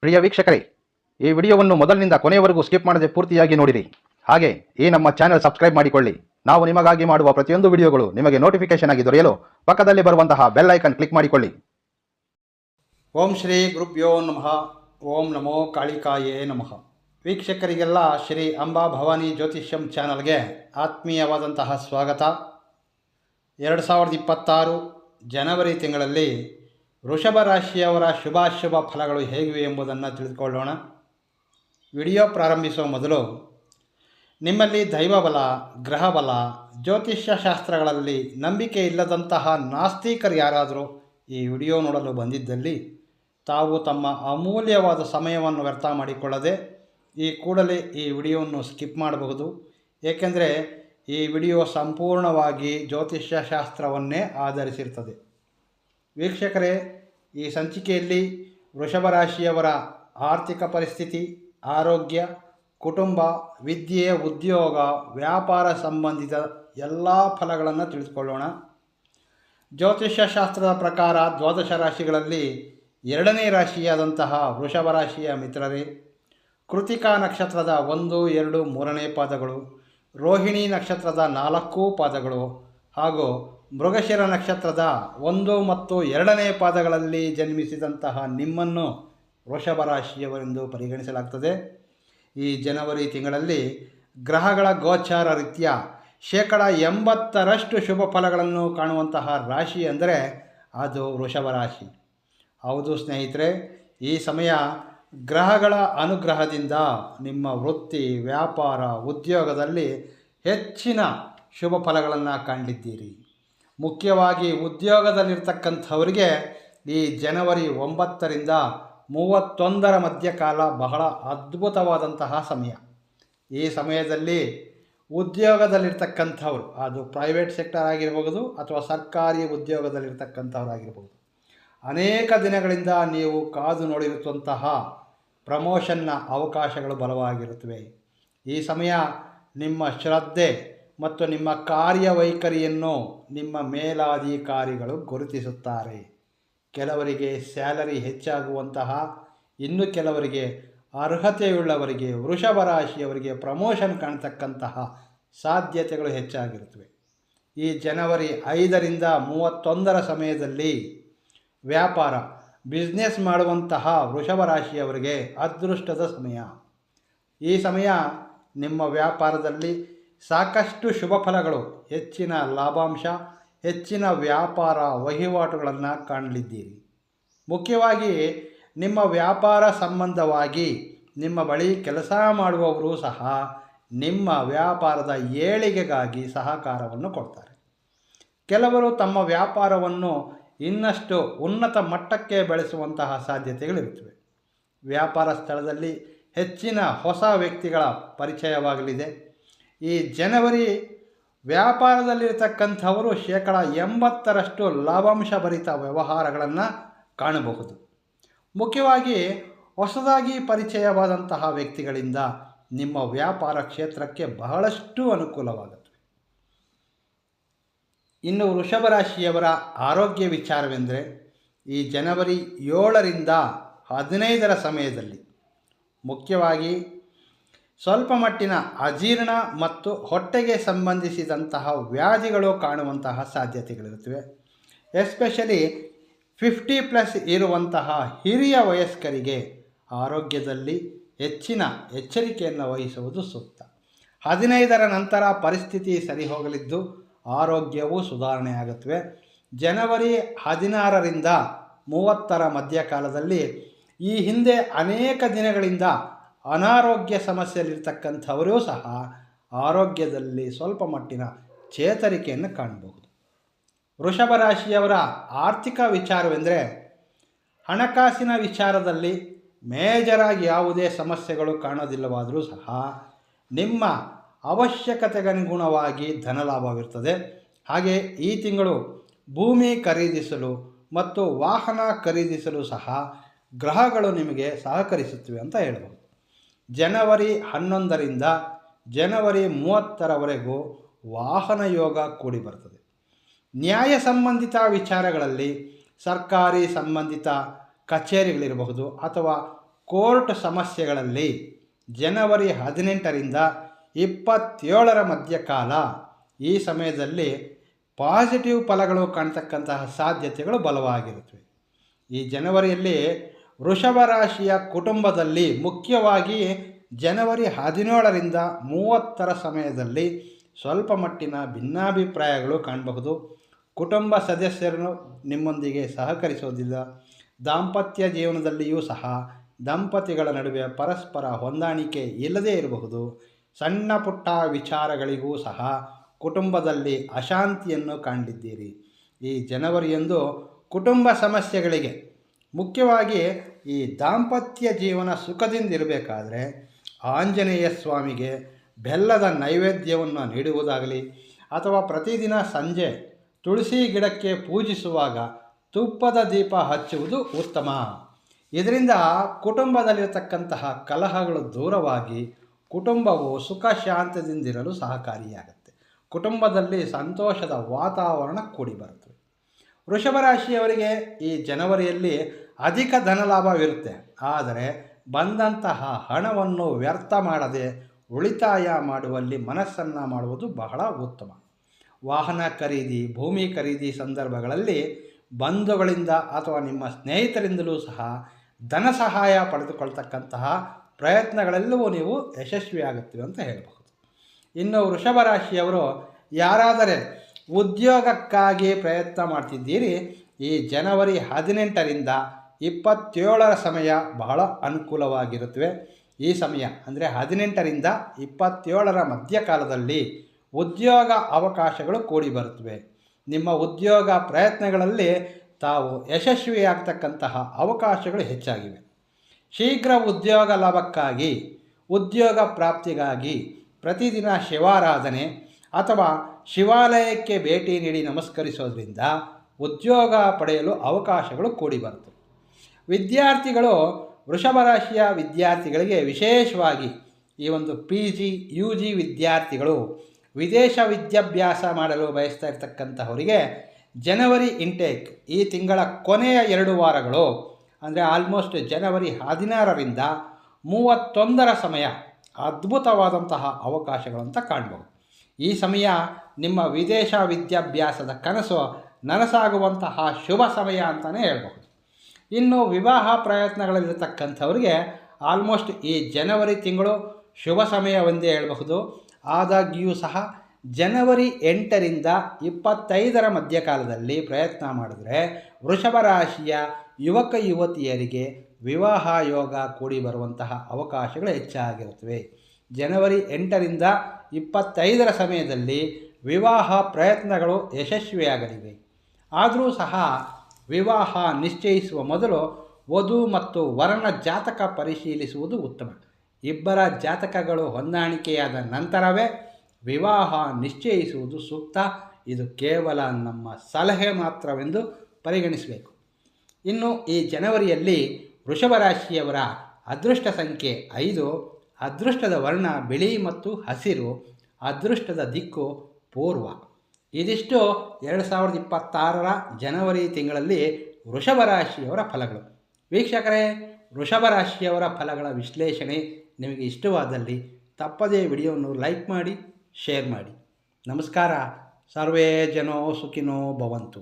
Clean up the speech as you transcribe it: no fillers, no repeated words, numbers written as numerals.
ಪ್ರಿಯ ವೀಕ್ಷಕರೇ, ಈ ವಿಡಿಯೋವನ್ನು ಮೊದಲಿನಿಂದ ಕೊನೆಯವರೆಗೂ ಸ್ಕಿಪ್ ಮಾಡದೆ ಪೂರ್ತಿಯಾಗಿ ನೋಡಿರಿ. ಹಾಗೆ ಈ ನಮ್ಮ ಚಾನೆಲ್ ಸಬ್ಸ್ಕ್ರೈಬ್ ಮಾಡಿಕೊಳ್ಳಿ. ನಾವು ನಿಮಗಾಗಿ ಮಾಡುವ ಪ್ರತಿಯೊಂದು ವಿಡಿಯೋಗಳು ನಿಮಗೆ ನೋಟಿಫಿಕೇಶನ್ ಆಗಿ ದೊರೆಯಲು ಪಕ್ಕದಲ್ಲಿ ಬರುವಂತಹ ಬೆಲ್ ಐಕನ್ ಕ್ಲಿಕ್ ಮಾಡಿಕೊಳ್ಳಿ. ಓಂ ಶ್ರೀ ಗುರುಭ್ಯೋ ನಮಃ. ಓಂ ನಮೋ ಕಾಳಿಕಾಯೇ ನಮಃ. ವೀಕ್ಷಕರಿಗೆಲ್ಲ ಶ್ರೀ ಅಂಬಾ ಭವಾನಿ ಜ್ಯೋತಿಷ್ಯಂ ಚಾನಲ್ಗೆ ಆತ್ಮೀಯವಾದಂತಹ ಸ್ವಾಗತ. 2026 ಜನವರಿ ತಿಂಗಳಲ್ಲಿ ವೃಷಭ ರಾಶಿಯವರ ಶುಭಾಶುಭ ಫಲಗಳು ಹೇಗಿವೆ ಎಂಬುದನ್ನು ತಿಳಿದುಕೊಳ್ಳೋಣ. ವಿಡಿಯೋ ಪ್ರಾರಂಭಿಸುವ ಮೊದಲು ನಿಮ್ಮಲ್ಲಿ ದೈವಬಲ, ಗ್ರಹಬಲ, ಜ್ಯೋತಿಷ್ಯ ಶಾಸ್ತ್ರಗಳಲ್ಲಿ ನಂಬಿಕೆ ಇಲ್ಲದಂತಹ ನಾಸ್ತಿಕರು ಯಾರಾದರೂ ಈ ವಿಡಿಯೋ ನೋಡಲು ಬಂದಿದ್ದಲ್ಲಿ ತಾವು ತಮ್ಮ ಅಮೂಲ್ಯವಾದ ಸಮಯವನ್ನು ವ್ಯರ್ಥ ಮಾಡಿಕೊಳ್ಳದೆ ಈ ಕೂಡಲೇ ಈ ವಿಡಿಯೋವನ್ನು ಸ್ಕಿಪ್ ಮಾಡಬಹುದು. ಏಕೆಂದರೆ ಈ ವಿಡಿಯೋ ಸಂಪೂರ್ಣವಾಗಿ ಜ್ಯೋತಿಷ್ಯ ಶಾಸ್ತ್ರವನ್ನೇ ಆಧರಿಸಿರ್ತದೆ. ವೀಕ್ಷಕರೇ, ಈ ಸಂಚಿಕೆಯಲ್ಲಿ ವೃಷಭ ರಾಶಿಯವರ ಆರ್ಥಿಕ ಪರಿಸ್ಥಿತಿ, ಆರೋಗ್ಯ, ಕುಟುಂಬ, ವಿದ್ಯೆ, ಉದ್ಯೋಗ, ವ್ಯಾಪಾರ ಸಂಬಂಧಿತ ಎಲ್ಲ ಫಲಗಳನ್ನು ತಿಳಿದುಕೊಳ್ಳೋಣ. ಜ್ಯೋತಿಷ್ಯ ಶಾಸ್ತ್ರದ ಪ್ರಕಾರ ದ್ವಾದಶ ರಾಶಿಗಳಲ್ಲಿ 2ನೇ ರಾಶಿಯಾದಂತಹ ವೃಷಭ ರಾಶಿಯ ಮಿತ್ರರೇ, ಕೃತಿಕಾ ನಕ್ಷತ್ರದ 1, 2, 3ನೇ ಪಾದಗಳು, ರೋಹಿಣಿ ನಕ್ಷತ್ರದ 4 ಪಾದಗಳು ಹಾಗೂ ಮೃಗಶಿರ ನಕ್ಷತ್ರದ 1 ಮತ್ತು 2ನೇ ಪಾದಗಳಲ್ಲಿ ಜನ್ಮಿಸಿದಂತಹ ನಿಮ್ಮನ್ನು ವೃಷಭ ರಾಶಿಯವರೆಂದು ಪರಿಗಣಿಸಲಾಗ್ತದೆ. ಈ ಜನವರಿ ತಿಂಗಳಲ್ಲಿ ಗ್ರಹಗಳ ಗೋಚಾರ ರೀತ್ಯ 80% ಶುಭ ಫಲಗಳನ್ನು ಕಾಣುವಂತಹ ರಾಶಿ ಅಂದರೆ ಅದು ವೃಷಭ ರಾಶಿ. ಹೌದು ಸ್ನೇಹಿತರೆ, ಈ ಸಮಯ ಗ್ರಹಗಳ ಅನುಗ್ರಹದಿಂದ ನಿಮ್ಮ ವೃತ್ತಿ, ವ್ಯಾಪಾರ, ಉದ್ಯೋಗದಲ್ಲಿ ಹೆಚ್ಚಿನ ಶುಭ ಫಲಗಳನ್ನು ಕಾಣಲಿದ್ದೀರಿ. ಮುಖ್ಯವಾಗಿ ಉದ್ಯೋಗದಲ್ಲಿರ್ತಕ್ಕಂಥವರಿಗೆ ಈ ಜನವರಿ 9ರಿಂದ 31 ಮಧ್ಯಕಾಲ ಬಹಳ ಅದ್ಭುತವಾದಂತಹ ಸಮಯ. ಈ ಸಮಯದಲ್ಲಿ ಉದ್ಯೋಗದಲ್ಲಿರ್ತಕ್ಕಂಥವ್ರು, ಅದು ಪ್ರೈವೇಟ್ ಸೆಕ್ಟರ್ ಆಗಿರ್ಬೋದು ಅಥವಾ ಸರ್ಕಾರಿ ಉದ್ಯೋಗದಲ್ಲಿರ್ತಕ್ಕಂಥವ್ರಾಗಿರ್ಬೋದು, ಅನೇಕ ದಿನಗಳಿಂದ ನೀವು ಕಾದು ನೋಡಿರುವಂತಹ ಪ್ರಮೋಷನ್ನ ಅವಕಾಶಗಳು ಬಲವಾಗಿರುತ್ತವೆ. ಈ ಸಮಯ ನಿಮ್ಮ ಶ್ರದ್ಧೆ ಮತ್ತು ನಿಮ್ಮ ಕಾರ್ಯವೈಖರಿಯನ್ನು ನಿಮ್ಮ ಮೇಲಾಧಿಕಾರಿಗಳು ಗುರುತಿಸುತ್ತಾರೆ. ಕೆಲವರಿಗೆ ಸ್ಯಾಲರಿ ಹೆಚ್ಚಾಗುವಂತಹ, ಇನ್ನು ಕೆಲವರಿಗೆ ಅರ್ಹತೆಯುಳ್ಳವರಿಗೆ ವೃಷಭ ರಾಶಿಯವರಿಗೆ ಪ್ರಮೋಷನ್ ಕಾಣ್ತಕ್ಕಂತಹ ಸಾಧ್ಯತೆಗಳು ಹೆಚ್ಚಾಗಿರುತ್ತವೆ. ಈ ಜನವರಿ 5ರಿಂದ 31 ಸಮಯದಲ್ಲಿ ವ್ಯಾಪಾರ, ಬಿಸ್ನೆಸ್ ಮಾಡುವಂತಹ ವೃಷಭ ರಾಶಿಯವರಿಗೆ ಅದೃಷ್ಟದ ಸಮಯ. ಈ ಸಮಯ ನಿಮ್ಮ ವ್ಯಾಪಾರದಲ್ಲಿ ಸಾಕಷ್ಟು ಶುಭ ಫಲಗಳು, ಹೆಚ್ಚಿನ ಲಾಭಾಂಶ, ಹೆಚ್ಚಿನ ವ್ಯಾಪಾರ ವಹಿವಾಟುಗಳನ್ನು ಕಾಣಲಿದ್ದೀರಿ. ಮುಖ್ಯವಾಗಿ ನಿಮ್ಮ ವ್ಯಾಪಾರ ಸಂಬಂಧವಾಗಿ ನಿಮ್ಮ ಬಳಿ ಕೆಲಸ ಮಾಡುವವರು ಸಹ ನಿಮ್ಮ ವ್ಯಾಪಾರದ ಏಳಿಗೆಗಾಗಿ ಸಹಕಾರವನ್ನು ಕೊಡ್ತಾರೆ. ಕೆಲವರು ತಮ್ಮ ವ್ಯಾಪಾರವನ್ನು ಇನ್ನಷ್ಟು ಉನ್ನತ ಮಟ್ಟಕ್ಕೆ ಬೆಳೆಸುವಂತಹ ಸಾಧ್ಯತೆಗಳಿರುತ್ತವೆ. ವ್ಯಾಪಾರ ಸ್ಥಳದಲ್ಲಿ ಹೆಚ್ಚಿನ ಹೊಸ ವ್ಯಕ್ತಿಗಳ ಪರಿಚಯವಾಗಲಿದೆ. ಈ ಜನವರಿ ವ್ಯಾಪಾರದಲ್ಲಿರ್ತಕ್ಕಂಥವರು 80% ಲಾಭಾಂಶ ಭರಿತ ವ್ಯವಹಾರಗಳನ್ನು ಕಾಣಬಹುದು. ಮುಖ್ಯವಾಗಿ ಹೊಸದಾಗಿ ಪರಿಚಯವಾದಂತಹ ವ್ಯಕ್ತಿಗಳಿಂದ ನಿಮ್ಮ ವ್ಯಾಪಾರ ಕ್ಷೇತ್ರಕ್ಕೆ ಬಹಳಷ್ಟು ಅನುಕೂಲವಾಗುತ್ತದೆ. ಇನ್ನು ವೃಷಭ ರಾಶಿಯವರ ಆರೋಗ್ಯ ವಿಚಾರವೆಂದರೆ ಈ ಜನವರಿ 7ರಿಂದ 15 ಸಮಯದಲ್ಲಿ ಮುಖ್ಯವಾಗಿ ಸ್ವಲ್ಪ ಮಟ್ಟಿನ ಅಜೀರ್ಣ ಮತ್ತು ಹೊಟ್ಟೆಗೆ ಸಂಬಂಧಿಸಿದಂತಹ ವ್ಯಾಧಿಗಳು ಕಾಣುವಂತಹ ಸಾಧ್ಯತೆಗಳಿರುತ್ತವೆ. ಎಸ್ಪೆಷಲಿ 50+ ಇರುವಂತಹ ಹಿರಿಯ ವಯಸ್ಕರಿಗೆ ಆರೋಗ್ಯದಲ್ಲಿ ಹೆಚ್ಚಿನ ಎಚ್ಚರಿಕೆಯನ್ನು ವಹಿಸುವುದು ಸೂಕ್ತ. 15ರ ನಂತರ ಪರಿಸ್ಥಿತಿ ಸರಿ ಹೋಗಲಿದ್ದು ಆರೋಗ್ಯವು ಸುಧಾರಣೆ ಆಗುತ್ತವೆ. ಜನವರಿ 16ರಿಂದ 30ರ ಮಧ್ಯಕಾಲದಲ್ಲಿ ಈ ಹಿಂದೆ ಅನೇಕ ದಿನಗಳಿಂದ ಅನಾರೋಗ್ಯ ಸಮಸ್ಯೆಯಲ್ಲಿರ್ತಕ್ಕಂಥವರೂ ಸಹ ಆರೋಗ್ಯದಲ್ಲಿ ಸ್ವಲ್ಪ ಮಟ್ಟಿನ ಚೇತರಿಕೆಯನ್ನು ಕಾಣಬಹುದು. ವೃಷಭ ರಾಶಿಯವರ ಆರ್ಥಿಕ ವಿಚಾರವೆಂದರೆ ಹಣಕಾಸಿನ ವಿಚಾರದಲ್ಲಿ ಮೇಜರಾಗಿ ಯಾವುದೇ ಸಮಸ್ಯೆಗಳು ಕಾಣೋದಿಲ್ಲವಾದರೂ ಸಹ ನಿಮ್ಮ ಅವಶ್ಯಕತೆಗನುಗುಣವಾಗಿ ಧನಲಾಭವಿರ್ತದೆ. ಹಾಗೆ ಈ ತಿಂಗಳು ಭೂಮಿ ಖರೀದಿಸಲು ಮತ್ತು ವಾಹನ ಖರೀದಿಸಲು ಸಹ ಗ್ರಹಗಳು ನಿಮಗೆ ಸಹಕರಿಸುತ್ತವೆ ಅಂತ ಹೇಳ್ಬೋದು. ಜನವರಿ 11ರಿಂದ ಜನವರಿ 30ರವರೆಗೂ ವಾಹನ ಯೋಗ ಕೂಡಿ ಬರ್ತದೆ. ನ್ಯಾಯ ಸಂಬಂಧಿತ ವಿಚಾರಗಳಲ್ಲಿ ಸರ್ಕಾರಿ ಸಂಬಂಧಿತ ಕಚೇರಿಗಳಿರಬಹುದು ಅಥವಾ ಕೋರ್ಟ್ ಸಮಸ್ಯೆಗಳಲ್ಲಿ ಜನವರಿ 18ರಿಂದ 27ರ ಮಧ್ಯಕಾಲ ಈ ಸಮಯದಲ್ಲಿ ಪಾಸಿಟಿವ್ ಫಲಗಳು ಕಾಣ್ತಕ್ಕಂತಹ ಸಾಧ್ಯತೆಗಳು ಬಲವಾಗಿರುತ್ತವೆ. ಈ ಜನವರಿಯಲ್ಲಿ ವೃಷಭ ರಾಶಿಯ ಕುಟುಂಬದಲ್ಲಿ ಮುಖ್ಯವಾಗಿ ಜನವರಿ 17ರಿಂದ 30ರ ಸಮಯದಲ್ಲಿ ಸ್ವಲ್ಪ ಮಟ್ಟಿನ ಭಿನ್ನಾಭಿಪ್ರಾಯಗಳು ಕಾಣಬಹುದು. ಕುಟುಂಬ ಸದಸ್ಯರು ನಿಮ್ಮೊಂದಿಗೆ ಸಹಕರಿಸೋದಿಲ್ಲ. ದಾಂಪತ್ಯ ಜೀವನದಲ್ಲಿಯೂ ಸಹ ದಂಪತಿಗಳ ನಡುವೆ ಪರಸ್ಪರ ಹೊಂದಾಣಿಕೆ ಇಲ್ಲದೇ ಇರಬಹುದು. ಸಣ್ಣ ಪುಟ್ಟ ವಿಚಾರಗಳಿಗೂ ಸಹ ಕುಟುಂಬದಲ್ಲಿ ಅಶಾಂತಿಯನ್ನು ಕಂಡಿದ್ದೀರಿ. ಈ ಜನವರಿಯಂದು ಕುಟುಂಬ ಸಮಸ್ಯೆಗಳಿಗೆ ಮುಖ್ಯವಾಗಿ ಈ ದಾಂಪತ್ಯ ಜೀವನ ಸುಖದಿಂದಿರಬೇಕಾದ್ರೆ ಆಂಜನೇಯ ಸ್ವಾಮಿಗೆ ಬೆಲ್ಲದ ನೈವೇದ್ಯವನ್ನು ನೀಡುವುದಾಗಲಿ ಅಥವಾ ಪ್ರತಿದಿನ ಸಂಜೆ ತುಳಸಿ ಗಿಡಕ್ಕೆ ಪೂಜಿಸುವಾಗ ತುಪ್ಪದ ದೀಪ ಹಚ್ಚುವುದು ಉತ್ತಮ. ಇದರಿಂದ ಕುಟುಂಬದಲ್ಲಿರತಕ್ಕಂತಹ ಕಲಹಗಳು ದೂರವಾಗಿ ಕುಟುಂಬವು ಸುಖ ಶಾಂತದಿಂದಿರಲು ಸಹಕಾರಿಯಾಗುತ್ತೆ. ಕುಟುಂಬದಲ್ಲಿ ಸಂತೋಷದ ವಾತಾವರಣ ಕೂಡಿ ಬರುತ್ತದೆ. ವೃಷಭ ರಾಶಿಯವರಿಗೆ ಈ ಜನವರಿಯಲ್ಲಿ ಅಧಿಕ ಧನಲಾಭವಿರುತ್ತೆ. ಆದರೆ ಬಂದಂತಹ ಹಣವನ್ನು ವ್ಯರ್ಥ ಮಾಡದೆ ಉಳಿತಾಯ ಮಾಡುವಲ್ಲಿ ಮನಸ್ಸನ್ನು ಮಾಡುವುದು ಬಹಳ ಉತ್ತಮ. ವಾಹನ ಖರೀದಿ, ಭೂಮಿ ಖರೀದಿ ಸಂದರ್ಭಗಳಲ್ಲಿ ಬಂಧುಗಳಿಂದ ಅಥವಾ ನಿಮ್ಮ ಸ್ನೇಹಿತರಿಂದಲೂ ಸಹ ಧನ ಸಹಾಯ ಪಡೆದುಕೊಳ್ತಕ್ಕಂತಹ ಪ್ರಯತ್ನಗಳೆಲ್ಲವೂ ನೀವು ಯಶಸ್ವಿಯಾಗುತ್ತವೆ ಅಂತ ಹೇಳಬಹುದು. ಇನ್ನು ವೃಷಭ ರಾಶಿಯವರು ಯಾರಾದರೆ ಉದ್ಯೋಗಕ್ಕಾಗಿ ಪ್ರಯತ್ನ ಮಾಡ್ತಿದ್ದೀರಿ, ಈ ಜನವರಿ 18ರಿಂದ 27ರ ಸಮಯ ಬಹಳ ಅನುಕೂಲವಾಗಿರುತ್ತವೆ. ಈ ಸಮಯ ಅಂದರೆ 18ರಿಂದ 27ರ ಮಧ್ಯಕಾಲದಲ್ಲಿ ಉದ್ಯೋಗ ಅವಕಾಶಗಳು ಕೂಡಿ ಬರುತ್ತವೆ. ನಿಮ್ಮ ಉದ್ಯೋಗ ಪ್ರಯತ್ನಗಳಲ್ಲಿ ತಾವು ಯಶಸ್ವಿಯಾಗ್ತಕ್ಕಂತಹ ಅವಕಾಶಗಳು ಹೆಚ್ಚಾಗಿವೆ. ಶೀಘ್ರ ಉದ್ಯೋಗ ಲಾಭಕ್ಕಾಗಿ, ಉದ್ಯೋಗ ಪ್ರಾಪ್ತಿಗಾಗಿ ಪ್ರತಿದಿನ ಶಿವಾರಾಧನೆ ಅಥವಾ ಶಿವಾಲಯಕ್ಕೆ ಭೇಟಿ ನೀಡಿ ನಮಸ್ಕರಿಸೋದ್ರಿಂದ ಉದ್ಯೋಗ ಪಡೆಯಲು ಅವಕಾಶಗಳು ಕೂಡಿ ಬರುತ್ತವೆ. ವಿದ್ಯಾರ್ಥಿಗಳು, ವೃಷಭ ರಾಶಿಯ ವಿದ್ಯಾರ್ಥಿಗಳಿಗೆ ವಿಶೇಷವಾಗಿ ಈ ಒಂದು PG UG ವಿದ್ಯಾರ್ಥಿಗಳು ವಿದೇಶ ವಿದ್ಯಾಭ್ಯಾಸ ಮಾಡಲು ಬಯಸ್ತಾ ಇರ್ತಕ್ಕಂಥವರಿಗೆ ಜನವರಿ ಇಂಟೇಕ್ ಈ ತಿಂಗಳ ಕೊನೆಯ 2 ವಾರಗಳು ಅಂದರೆ ಆಲ್ಮೋಸ್ಟ್ ಜನವರಿ 16ರಿಂದ 31ರ ಸಮಯ ಅದ್ಭುತವಾದಂತಹ ಅವಕಾಶಗಳಂತ ಕಾಣ್ಬೋದು. ಈ ಸಮಯ ನಿಮ್ಮ ವಿದೇಶ ವಿದ್ಯಾಭ್ಯಾಸದ ಕನಸು ನನಸಾಗುವಂತಹ ಶುಭ ಸಮಯ ಅಂತಲೇ ಹೇಳ್ಬಹುದು. ಇನ್ನು ವಿವಾಹ ಪ್ರಯತ್ನಗಳಲ್ಲಿರತಕ್ಕಂಥವ್ರಿಗೆ ಆಲ್ಮೋಸ್ಟ್ ಈ ಜನವರಿ ತಿಂಗಳು ಶುಭ ಸಮಯವೆಂದೇ ಹೇಳಬಹುದು. ಆದಾಗ್ಯೂ ಸಹ ಜನವರಿ 8ರಿಂದ 25ರ ಮಧ್ಯಕಾಲದಲ್ಲಿ ಪ್ರಯತ್ನ ಮಾಡಿದ್ರೆ ವೃಷಭ ರಾಶಿಯ ಯುವಕ ಯುವತಿಯರಿಗೆ ವಿವಾಹ ಯೋಗ ಕೂಡಿ ಬರುವಂತಹ ಅವಕಾಶಗಳು ಹೆಚ್ಚಾಗಿರುತ್ತವೆ. ಜನವರಿ 8ರಿಂದ 25ರ ಸಮಯದಲ್ಲಿ ವಿವಾಹ ಪ್ರಯತ್ನಗಳು ಯಶಸ್ವಿಯಾಗಲಿವೆ. ಆದರೂ ಸಹ ವಿವಾಹ ನಿಶ್ಚಯಿಸುವ ಮೊದಲು ವಧು ಮತ್ತು ವರನ ಜಾತಕ ಪರಿಶೀಲಿಸುವುದು ಉತ್ತಮ. ಇಬ್ಬರ ಜಾತಕಗಳು ಹೊಂದಾಣಿಕೆಯಾದ ನಂತರವೇ ವಿವಾಹ ನಿಶ್ಚಯಿಸುವುದು ಸೂಕ್ತ. ಇದು ಕೇವಲ ನಮ್ಮ ಸಲಹೆ ಮಾತ್ರವೆಂದು ಪರಿಗಣಿಸಬೇಕು. ಇನ್ನು ಈ ಜನವರಿಯಲ್ಲಿ ವೃಷಭ ರಾಶಿಯವರ ಅದೃಷ್ಟ ಸಂಖ್ಯೆ 5, ಅದೃಷ್ಟದ ವರ್ಣ ಬಿಳಿ ಮತ್ತು ಹಸಿರು, ಅದೃಷ್ಟದ ದಿಕ್ಕು ಪೂರ್ವ. ಇದಿಷ್ಟು 2026ರ ಜನವರಿ ತಿಂಗಳಲ್ಲಿ ವೃಷಭ ರಾಶಿಯವರ ಫಲಗಳು. ವೀಕ್ಷಕರೇ, ವೃಷಭ ರಾಶಿಯವರ ಫಲಗಳ ವಿಶ್ಲೇಷಣೆ ನಿಮಗೆ ಇಷ್ಟವಾದಲ್ಲಿ ತಪ್ಪದೇ ವಿಡಿಯೋವನ್ನು ಲೈಕ್ ಮಾಡಿ, ಶೇರ್ ಮಾಡಿ. ನಮಸ್ಕಾರ. ಸರ್ವೇ ಜನೋ ಸುಖಿನೋ ಭವಂತು.